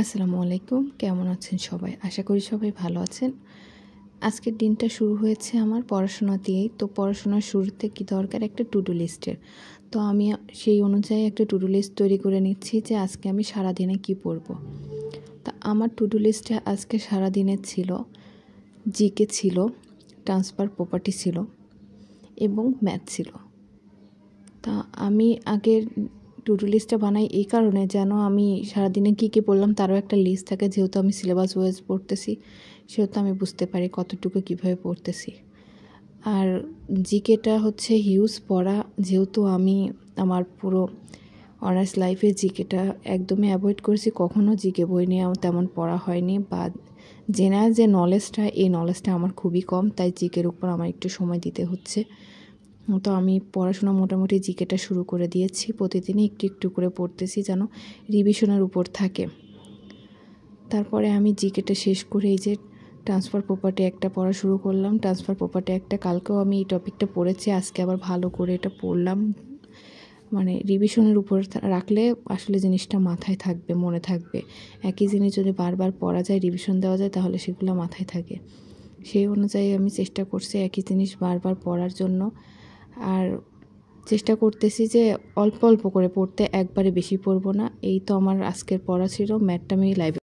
আসসালামু আলাইকুম, কেমন আছেন সবাই? আশা করি সবাই ভালো আছেন। আজকের দিনটা শুরু হয়েছে আমার পড়াশোনা দিয়েই। তো পড়াশোনার শুরুতে কি দরকার একটা টু ডু লিস্টের। তো আমি সেই অনুযায়ী একটা টু ডু লিস্ট তৈরি করে নিচ্ছি যে আজকে আমি সারাদিনে কি পড়ব। তা আমার টু ডু লিস্টে আজকে সারাদিনের ছিল জিকে ছিল, ট্রান্সফার প্রপার্টি ছিল এবং ম্যাথ ছিল। তা আমি আগের টু ডু লিস্টটা বানাই এই কারণে যেন আমি সারাদিনে কী পড়লাম তারও একটা লিস্ট থাকে। যেহেতু আমি সিলেবাস ওয়াইজ পড়তেছি সেহেতু আমি বুঝতে পারি কতটুকু কীভাবে পড়তেছি। আর জিকেটা হচ্ছে হিউজ পড়া, যেহেতু আমি আমার পুরো অনার্স লাইফে জিকেটা একদমই অ্যাভয়েড করেছি। কখনও জিকে বই নিয়ে তেমন পড়া হয়নি, বা জেনারেল যে নলেজটা এই নলেজটা আমার খুবই কম, তাই জিকের উপর আমার একটু সময় দিতে হচ্ছে। তো আমি পড়াশোনা মোটামুটি জিকেটা শুরু করে দিয়েছি। প্রতিদিনই একটু একটু করে পড়তেছি যেন রিভিশনের উপর থাকে। তারপরে আমি জিকেটা শেষ করে এই যে ট্রান্সফার প্রপার্টি একটা পড়া শুরু করলাম। ট্রান্সফার প্রপার্টি একটা কালকেও আমি এই টপিকটা পড়েছি, আজকে আবার ভালো করে এটা পড়লাম। মানে রিভিশনের উপর রাখলে আসলে জিনিসটা মাথায় থাকবে, মনে থাকবে। একই জিনিস যদি বারবার পড়া যায়, রিভিশন দেওয়া যায়, তাহলে সেগুলো মাথায় থাকে। সেই অনুযায়ী আমি চেষ্টা করছি একই জিনিস বারবার পড়ার জন্য। আর চেষ্টা করতেছি যে অল্প অল্প করে পড়তে, একবারে বেশি পড়বো না। এই তো আমার আজকের পড়া ছিল। ম্যাথটা আমি লাইভে